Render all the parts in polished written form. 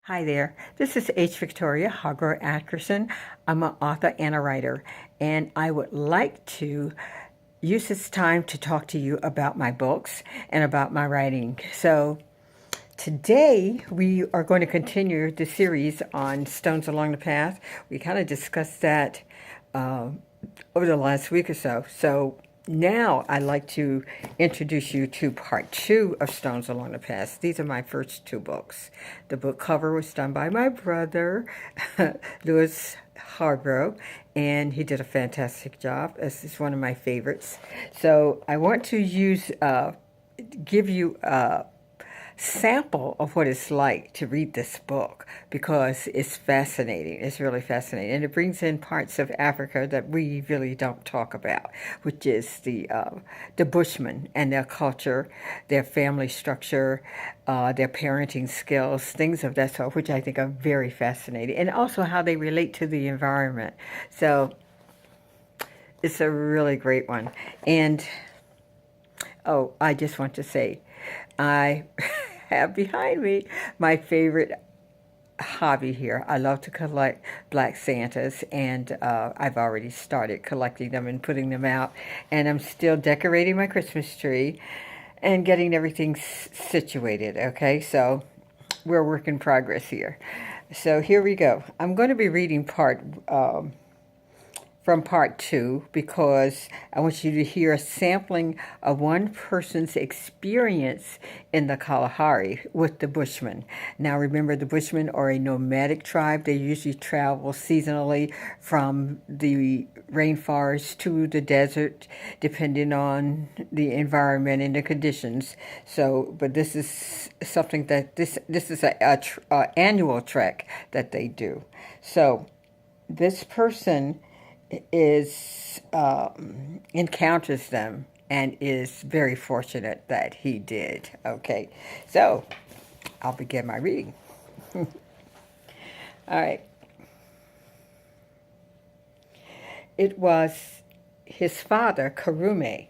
Hi there. This is H. Victoria Hargrove Atkerson. I'm an author and a writer, and I would like to use this time to talk to you about my books and about my writing. So, today we are going to continue the series on Stones Along the Path. We kind of discussed that uh, over the last week or so. So, now I'd like to introduce you to part two of Stones Along the Path. These are my first two books. The book cover was done by my brother, Louis Hargrove, and he did a fantastic job. This is one of my favorites. So I want to give you sample of what it's like to read this book because it's fascinating. It's really fascinating. And it brings in parts of Africa that we really don't talk about, which is the Bushmen and their culture, their family structure, their parenting skills, things of that sort, which I think are very fascinating. And also how they relate to the environment. So it's a really great one. And oh, I just want to say, I have behind me my favorite hobby here. I love to collect black Santas, and I've already started collecting them and putting them out. And I'm still decorating my Christmas tree and getting everything situated, okay? So we're a work in progress here. So here we go. I'm going to be reading from part two because I want you to hear a sampling of one person's experience in the Kalahari with the Bushmen. Now remember, the Bushmen are a nomadic tribe. They usually travel seasonally from the rainforest to the desert, depending on the environment and the conditions. So, but this is something that this is a annual trek that they do. So, this person encounters them and is very fortunate that he did. Okay, so I'll begin my reading. All right. It was his father, Karume,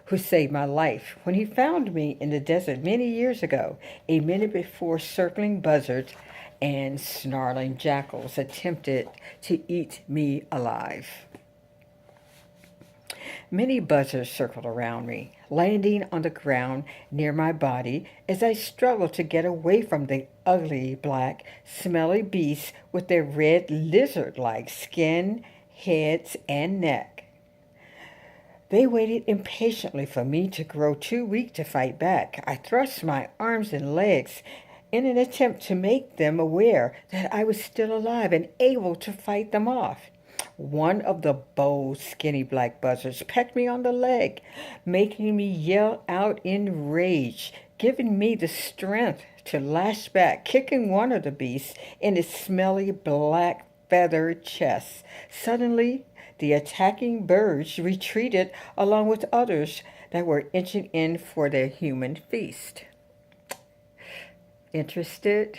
who saved my life when he found me in the desert many years ago, a minute before circling buzzards and snarling jackals attempted to eat me alive. Many buzzards circled around me, landing on the ground near my body as I struggled to get away from the ugly, black, smelly beasts with their red lizard-like skin, heads, and neck. They waited impatiently for me to grow too weak to fight back. I thrust my arms and legs in an attempt to make them aware that I was still alive and able to fight them off. One of the bold, skinny black buzzards pecked me on the leg, making me yell out in rage, giving me the strength to lash back, kicking one of the beasts in its smelly black feathered chest. Suddenly, the attacking birds retreated along with others that were inching in for their human feast. Interested?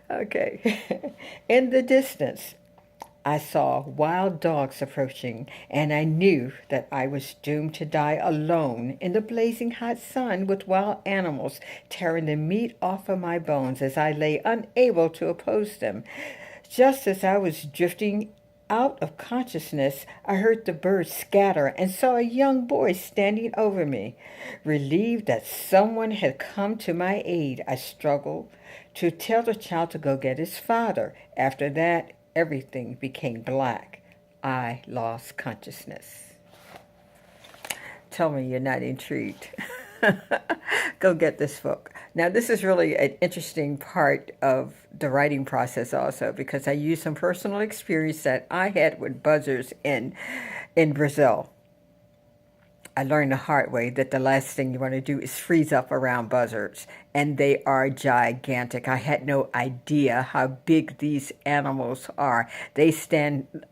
Okay. In the distance, I saw wild dogs approaching, and I knew that I was doomed to die alone in the blazing hot sun with wild animals tearing the meat off of my bones as I lay unable to oppose them. Just as I was drifting out of consciousness, I heard the birds scatter and saw a young boy standing over me. Relieved that someone had come to my aid, I struggled to tell the child to go get his father. After that, everything became black. I lost consciousness. Tell me you're not intrigued. Go get this book. Now, this is really an interesting part of the writing process also because I use some personal experience that I had with buzzards in Brazil. I learned the hard way that the last thing you want to do is freeze up around buzzards, and they are gigantic. I had no idea how big these animals are. They stand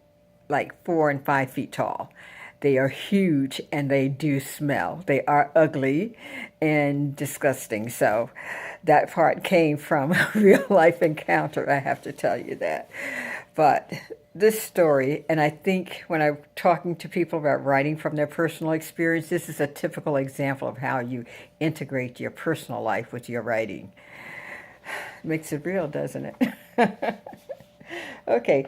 like 4 and 5 feet tall. They are huge and they do smell. They are ugly and disgusting. So that part came from a real life encounter, I have to tell you that. But this story, and I think when I'm talking to people about writing from their personal experience, this is a typical example of how you integrate your personal life with your writing. Makes it real, doesn't it? Okay.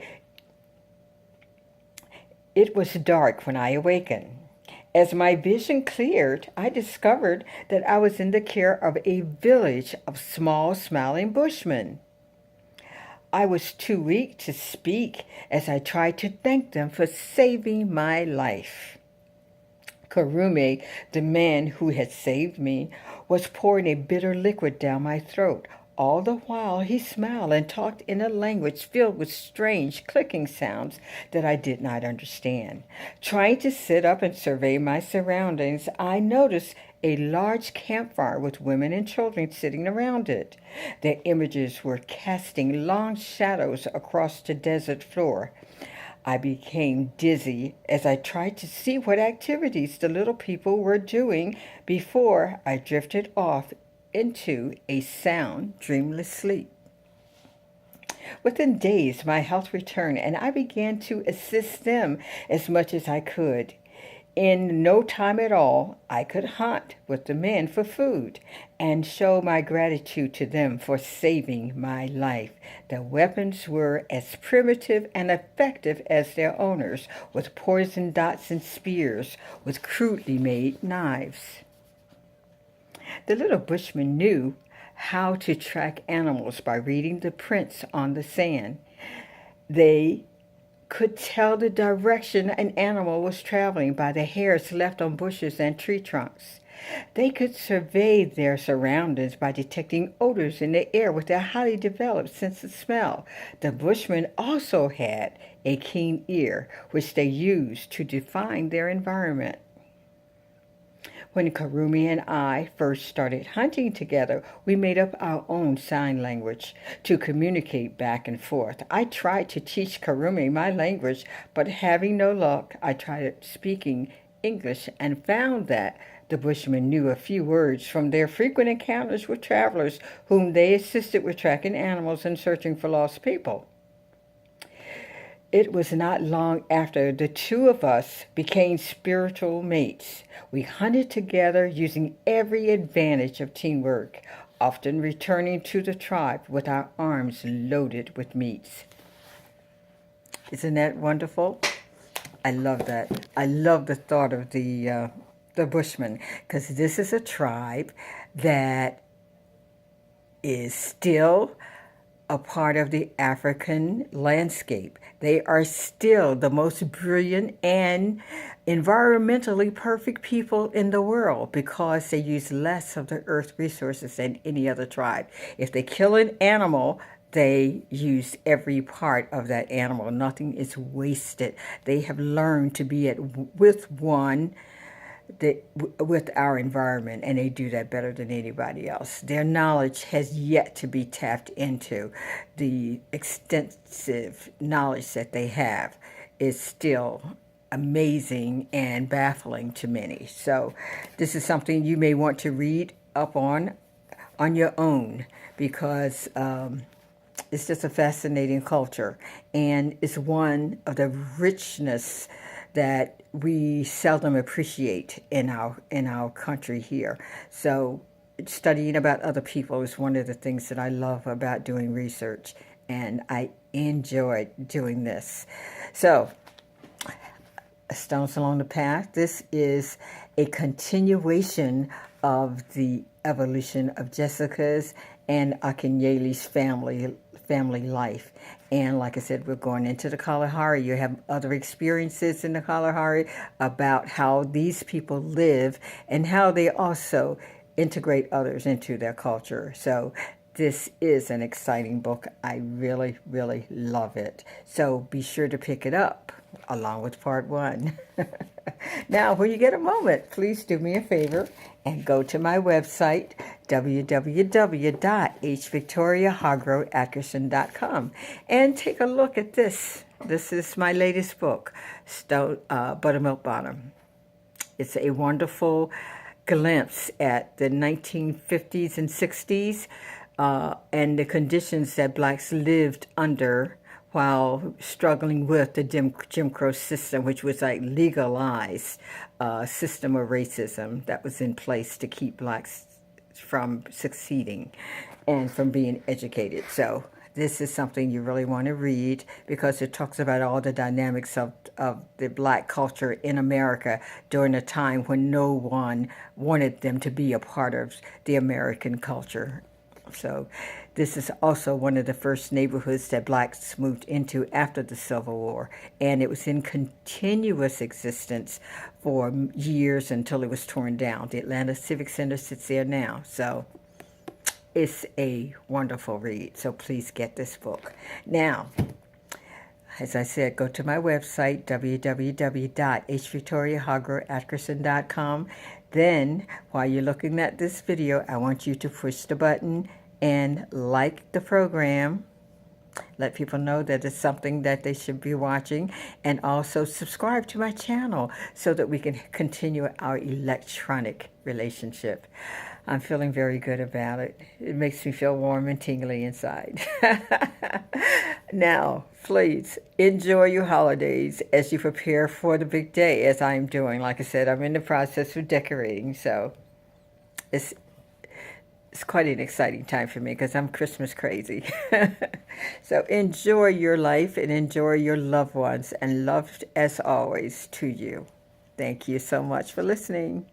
It was dark when I awakened. As my vision cleared, I discovered that I was in the care of a village of small, smiling Bushmen. I was too weak to speak as I tried to thank them for saving my life. Karume, the man who had saved me, was pouring a bitter liquid down my throat. All the while he smiled and talked in a language filled with strange clicking sounds that I did not understand. Trying to sit up and survey my surroundings, I noticed a large campfire with women and children sitting around it. Their images were casting long shadows across the desert floor. I became dizzy as I tried to see what activities the little people were doing before I drifted off into a sound, dreamless sleep. Within days, my health returned, and I began to assist them as much as I could. In no time at all, I could hunt with the men for food and show my gratitude to them for saving my life. The weapons were as primitive and effective as their owners, with poison dots and spears, with crudely made knives. The little bushman knew how to track animals by reading the prints on the sand. They could tell the direction an animal was traveling by the hairs left on bushes and tree trunks. They could survey their surroundings by detecting odors in the air with their highly developed sense of smell. The Bushmen also had a keen ear, which they used to define their environment. When Karumi and I first started hunting together, we made up our own sign language to communicate back and forth. I tried to teach Karumi my language, but having no luck, I tried speaking English and found that the Bushmen knew a few words from their frequent encounters with travelers whom they assisted with tracking animals and searching for lost people. It was not long after the two of us became spiritual mates. We hunted together using every advantage of teamwork, often returning to the tribe with our arms loaded with meats. Isn't that wonderful? I love that. I love the thought of the Bushmen, because this is a tribe that is still a part of the African landscape. They are still the most brilliant and environmentally perfect people in the world because they use less of the earth resources than any other tribe. If they kill an animal, they use every part of that animal. Nothing is wasted. They have learned to be with our environment, and they do that better than anybody else. Their knowledge has yet to be tapped into. The extensive knowledge that they have is still amazing and baffling to many. So this is something you may want to read up on your own, because it's just a fascinating culture, and it's one of the richness that we seldom appreciate in our country here. So studying about other people is one of the things that I love about doing research, and I enjoy doing this. So, Stones Along the Path, this is a continuation of the evolution of Jessica's and Akinyele's family life. And like I said, we're going into the Kalahari. You have other experiences in the Kalahari about how these people live and how they also integrate others into their culture. So this is an exciting book. I really, really love it. So be sure to pick it up along with part 1. Now, when you get a moment, please do me a favor and go to my website, www.hvictoriahargroatkerson.com, and take a look at this. This is my latest book, Buttermilk Bottom. It's a wonderful glimpse at the 1950s and 60s and the conditions that blacks lived under while struggling with the Jim Crow system, which was like legalized system of racism that was in place to keep blacks from succeeding. and from being educated. So this is something you really want to read because it talks about all the dynamics of the black culture in America during a time when no one wanted them to be a part of the American culture. So this is also one of the first neighborhoods that blacks moved into after the Civil War, and it was in continuous existence for years until it was torn down. The Atlanta Civic Center sits there now. So it's a wonderful read, so please get this book. Now, as I said, go to my website, www.hvictoriahargroatkerson.com. Then, while you're looking at this video, I want you to push the button and like the program. Let people know that it's something that they should be watching, and also subscribe to my channel so that we can continue our electronic relationship. I'm feeling very good about it. It makes me feel warm and tingly inside. Now, please enjoy your holidays as you prepare for the big day, as I'm doing. Like I said, I'm in the process of decorating, so it's quite an exciting time for me because I'm Christmas crazy. So enjoy your life and enjoy your loved ones, and love as always to you. Thank you so much for listening.